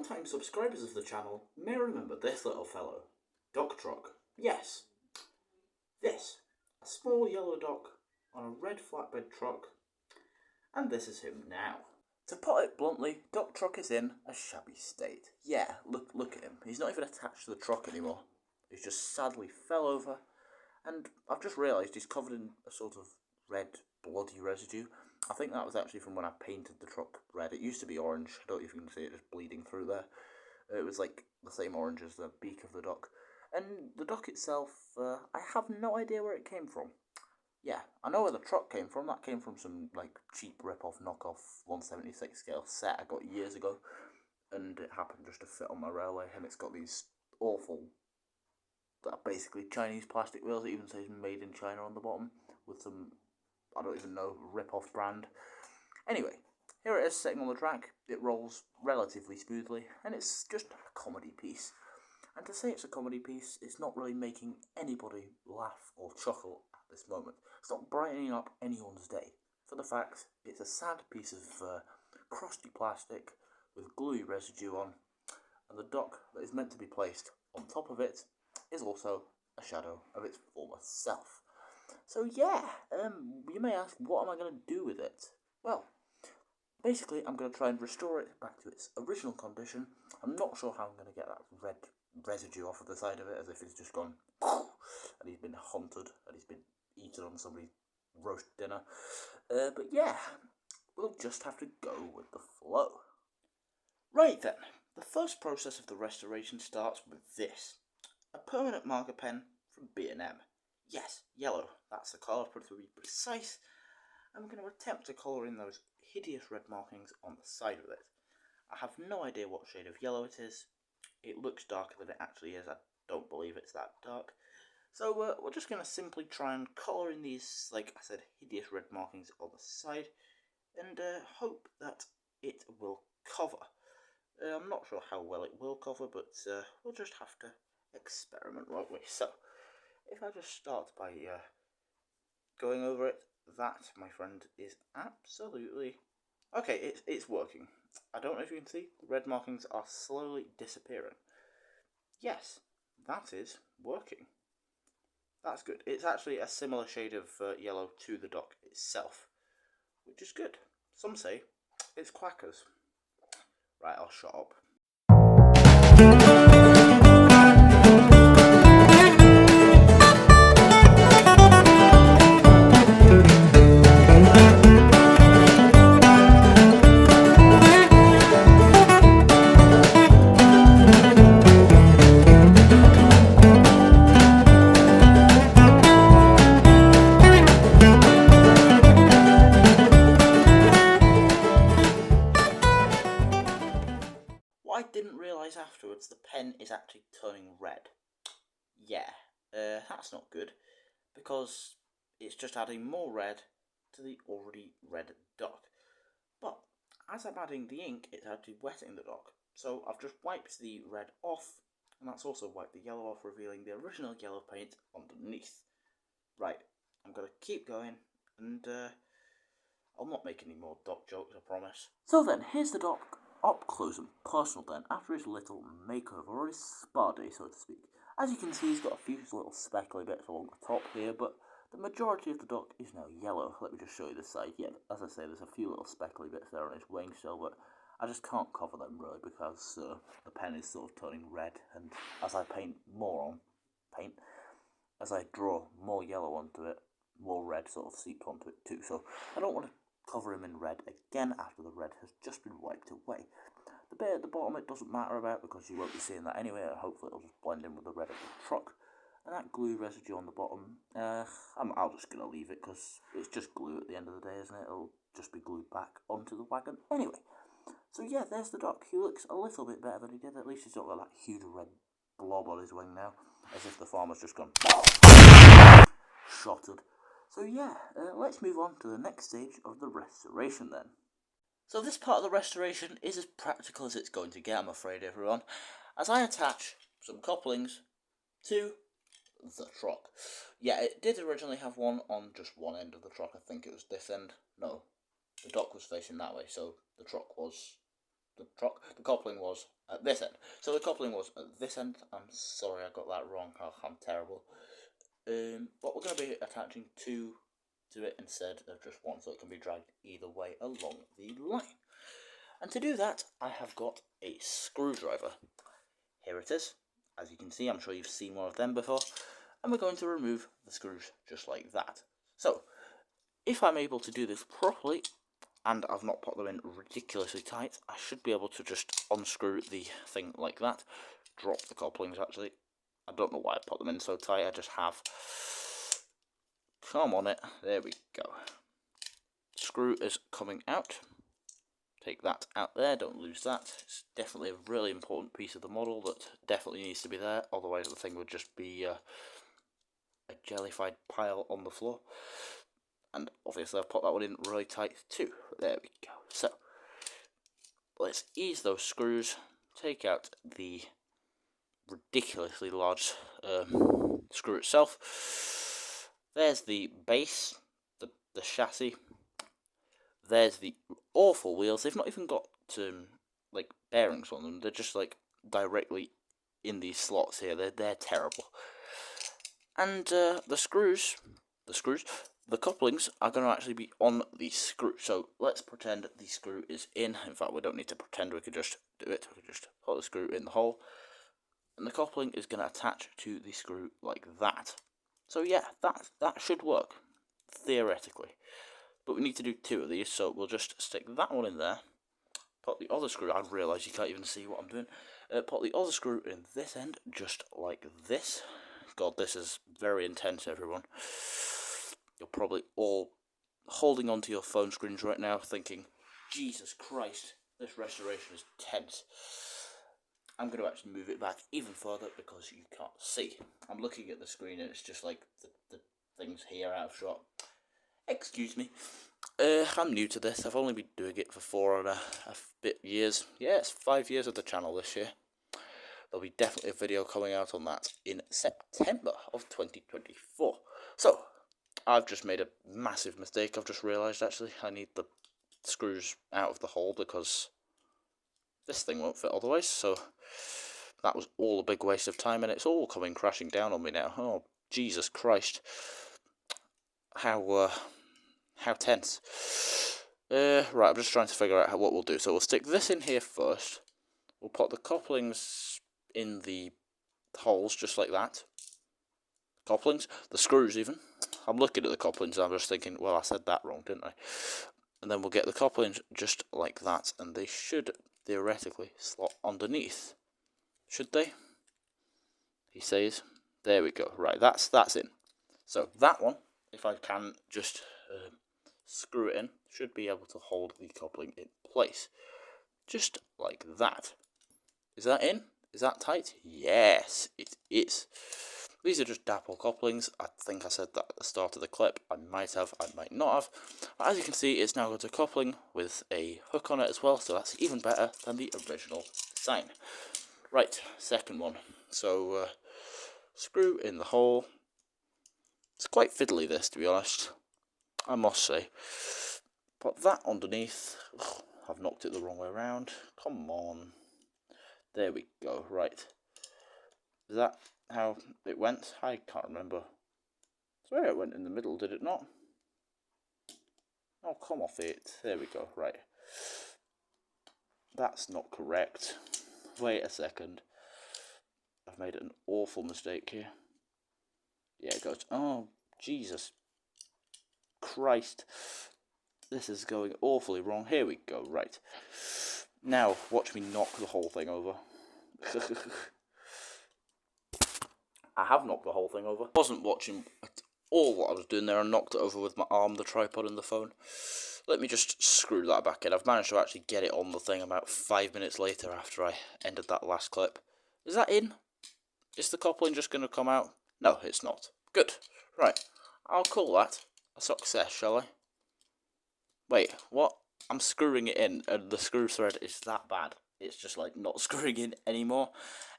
long-time subscribers of the channel may remember this little fellow, Doc Truck. Yes, this, a small yellow Doc on a red flatbed truck, and this is him now. To put it bluntly, Doc Truck is in a shabby state. Yeah, look at him. He's not even attached to the truck anymore. He's just sadly fell over, and I've just realised he's covered in a sort of red, bloody residue. I think that was actually from when I painted the truck red. It used to be orange. I don't know if you can see it just bleeding through there. It was like the same orange as the beak of the Doc. And the Doc itself, I have no idea where it came from. Yeah, I know where the truck came from. That came from some like cheap rip-off, knockoff 1/76 scale set I got years ago. And it happened just to fit on my railway. And it's got these awful, basically Chinese plastic wheels. It even says made in China on the bottom with some, I don't even know, rip-off brand. Anyway, here it is sitting on the track. It rolls relatively smoothly, and it's just a comedy piece. And to say it's a comedy piece, it's not really making anybody laugh or chuckle at this moment. It's not brightening up anyone's day. For the fact, it's a sad piece of crusty plastic with gluey residue on, and the Doc that is meant to be placed on top of it is also a shadow of its former self. So yeah, you may ask, what am I going to do with it? Well, basically I'm going to try and restore it back to its original condition. I'm not sure how I'm going to get that red residue off of the side of it, as if it's just gone and he's been hunted and he's been eaten on somebody's roast dinner. But yeah, we'll just have to go with the flow. Right then, the first process of the restoration starts with this. A permanent marker pen from B&M. Yes, yellow, that's the colour, to be precise. I'm going to attempt to colour in those hideous red markings on the side of it. I have no idea what shade of yellow it is. It looks darker than it actually is. I don't believe it's that dark. So we're just going to simply try and colour in these, like I said, hideous red markings on the side, and hope that it will cover. I'm not sure how well it will cover, but we'll just have to experiment, won't we? So, if I just start by going over it, that, my friend, is absolutely... Okay, it's working. I don't know if you can see, the red markings are slowly disappearing. Yes, that is working. That's good. It's actually a similar shade of yellow to the Doc itself, which is good. Some say it's quackers. Right, I'll shut up. What I didn't realise afterwards, the pen is actually turning red. Yeah, that's not good, because it's just adding more red to the already red Doc. But as I'm adding the ink, it's actually wetting the Doc. So I've just wiped the red off, and that's also wiped the yellow off, revealing the original yellow paint underneath. Right, I'm going to keep going, and I'll not make any more Doc jokes, I promise. So then, here's the Doc up close and personal then, after his little makeover, or his spa day, so to speak. As you can see, he's got a few little speckly bits along the top here, but the majority of the Doc is now yellow. Let me just show you the side. Yeah, as I say, there's a few little speckly bits there on his wing still, but I just can't cover them really, because the pen is sort of turning red, and as I paint more on paint, as I draw more yellow onto it, more red sort of seeps onto it too. So I don't want to cover him in red again after the red has just been wiped away. The bit at the bottom it doesn't matter about, because you won't be seeing that anyway, and hopefully it'll just blend in with the red of the truck. And that glue residue on the bottom, I'm just going to leave it, because it's just glue at the end of the day, isn't it? It'll just be glued back onto the wagon anyway. So yeah, there's the Doc. He looks a little bit better than he did. At least he's not got that huge red blob on his wing now, as if the farmer's just gone shotted. So yeah, let's move on to the next stage of the restoration then. So this part of the restoration is as practical as it's going to get, I'm afraid, everyone, as I attach some couplings to the truck. Yeah, it did originally have one on just one end of the truck. I think it was this end. No, the Doc was facing that way, so the truck was the coupling was at this end. So the coupling was at this end. I'm sorry I got that wrong. Oh, I'm terrible. But we're going to be attaching two to it instead of just one, so it can be dragged either way along the line. And to do that, I have got a screwdriver. Here it is. As you can see, I'm sure you've seen one of them before. And we're going to remove the screws just like that. So, if I'm able to do this properly, and I've not put them in ridiculously tight, I should be able to just unscrew the thing like that. Drop the couplings, actually. I don't know why I put them in so tight, I just have. Come on it, there we go. Screw is coming out. Take that out there, don't lose that. It's definitely a really important piece of the model that definitely needs to be there, otherwise the thing would just be a jellified pile on the floor. And obviously I've put that one in really tight too. There we go. So, let's ease those screws, take out the ridiculously large screw itself. There's the base, the chassis. There's the awful wheels. They've not even got like bearings on them. They're just like directly in these slots here. They're terrible. And the couplings are going to actually be on the screw. So let's pretend the screw is in. In fact, we don't need to pretend. We could just do it. We could just put the screw in the hole, and the coupling is going to attach to the screw like that. So yeah, that should work theoretically. But we need to do two of these, so we'll just stick that one in there. Put the other screw, I realise you can't even see what I'm doing. Put the other screw in this end, just like this. God, this is very intense, everyone. You're probably all holding onto your phone screens right now, thinking, Jesus Christ, this restoration is tense. I'm going to actually move it back even further because you can't see. I'm looking at the screen and it's just like the things here out of shot. Excuse me. I'm new to this. I've only been doing it for 4.5 years. Yeah, it's 5 years of the channel this year. There'll be definitely a video coming out on that in September of 2024. So, I've just made a massive mistake. I've just realised, actually, I need the screws out of the hole because this thing won't fit otherwise. So, that was all a big waste of time, and it's all coming crashing down on me now. Oh, Jesus Christ. How tense. Right, I'm just trying to figure out what we'll do. So we'll stick this in here first. We'll put the couplings in the holes, just like that. Couplings, the screws even. I'm looking at the couplings and I'm just thinking, well, I said that wrong, didn't I? And then we'll get the couplings just like that, and they should theoretically slot underneath. Should they? He says. There we go. Right, that's in. So that one, if I can just screw it in, should be able to hold the coupling in place. Just like that. Is that in? Is that tight? Yes, it is. These are just Dapple couplings. I think I said that at the start of the clip. I might have, I might not have. But as you can see, it's now got a coupling with a hook on it as well, so that's even better than the original design. Right, second one. So, screw in the hole. It's quite fiddly, this, to be honest, I must say. Put that underneath. Ugh, I've knocked it the wrong way around. Come on. There we go. Right. Is that how it went? I can't remember. I swear it went in the middle, did it not? Oh, come off it. There we go. Right. That's not correct. Wait a second. I've made an awful mistake here. Yeah, it goes. Oh, Jesus Christ. This is going awfully wrong. Here we go. Right. Now, watch me knock the whole thing over. I have knocked the whole thing over. I wasn't watching at all what I was doing there. I knocked it over with my arm, the tripod and the phone. Let me just screw that back in. I've managed to actually get it on the thing about 5 minutes later after I ended that last clip. Is that in? Is the coupling just going to come out? No, it's not. Good. Right. I'll call that a success, shall I? Wait, what? I'm screwing it in and the screw thread is that bad. It's just like not screwing in anymore.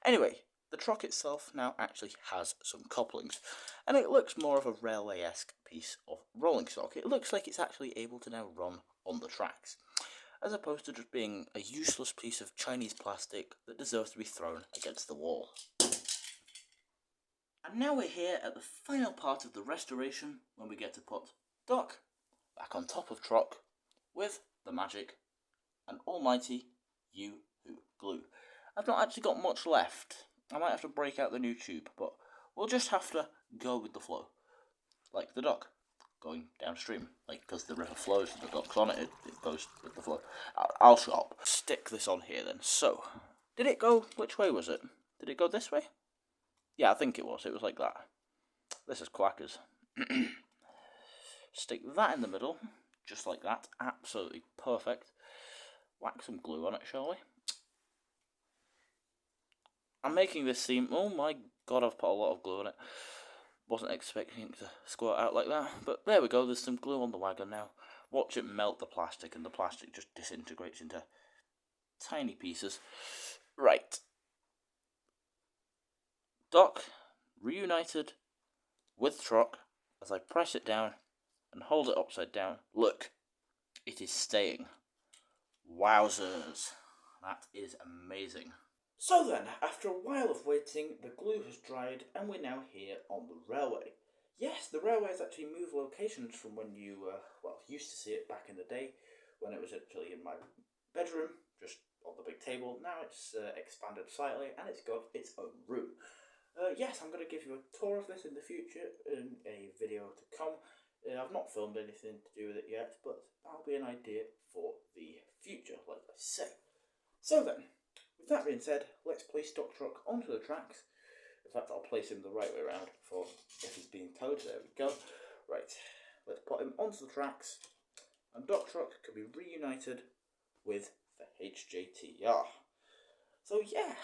Anyway, the truck itself now actually has some couplings, and it looks more of a railway-esque piece of rolling stock. It looks like it's actually able to now run on the tracks. as opposed to just being a useless piece of Chinese plastic that deserves to be thrown against the wall. And now we're here at the final part of the restoration, when we get to put Doc back on top of Troc with the magic and almighty Yoo-Hoo glue. I've not actually got much left. I might have to break out the new tube, but we'll just have to go with the flow. Like the Doc going downstream. Like, because the river flows and the Doc's on it, it goes with the flow. I'll shop. Stick this on here then. So, did it go, which way was it? Did it go this way? Yeah, I think it was. It was like that. This is quackers. Stick that in the middle, just like that. Absolutely perfect. Whack some glue on it, shall we? I'm making this seem... Oh my god, I've put a lot of glue on it. Wasn't expecting it to squirt out like that. But there we go, there's some glue on the wagon now. Watch it melt the plastic, and the plastic just disintegrates into tiny pieces. Right. Doc reunited with Troc as I press it down and hold it upside down. Look, it is staying. Wowzers. That is amazing. So then, after a while of waiting, the glue has dried and we're now here on the railway. Yes, the railway has actually moved locations from when you, used to see it back in the day, when it was actually in my bedroom, just on the big table. Now it's expanded slightly and it's got its own room. Yes, I'm going to give you a tour of this in the future in a video to come. I've not filmed anything to do with it yet, but that'll be an idea for the future, like I say. So then, with that being said, let's place Doc Troc onto the tracks. In fact, I'll place him the right way around for if he's being towed. There we go. Right, let's put him onto the tracks, and Doc Troc can be reunited with the HJTR. So yeah,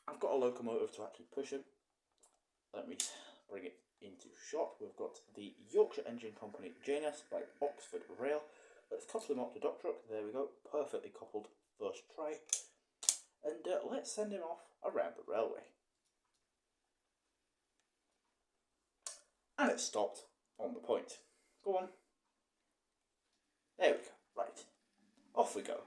I've got a locomotive to actually push him. Let me bring it into shot. We've got the Yorkshire Engine Company Janus by Oxford Rail. Let's couple him up to Doc Troc. There we go, perfectly coupled first try. And let's send him off around the railway. And it stopped on the point. Go on. There we go. Right. Off we go.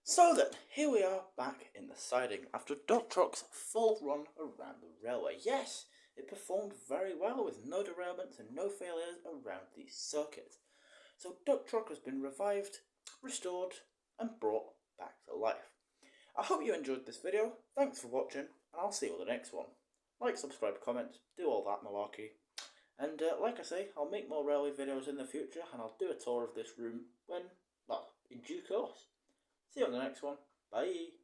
So then, here we are back in the siding after Doc Troc's full run around the railway. Yes, it performed very well with no derailments and no failures around the circuit. So Doc Troc has been revived, restored and brought back to life. I hope you enjoyed this video, thanks for watching, and I'll see you on the next one. Like, subscribe, comment, do all that malarkey. And like I say, I'll make more railway videos in the future, and I'll do a tour of this room when, well, in due course. See you on the next one. Bye.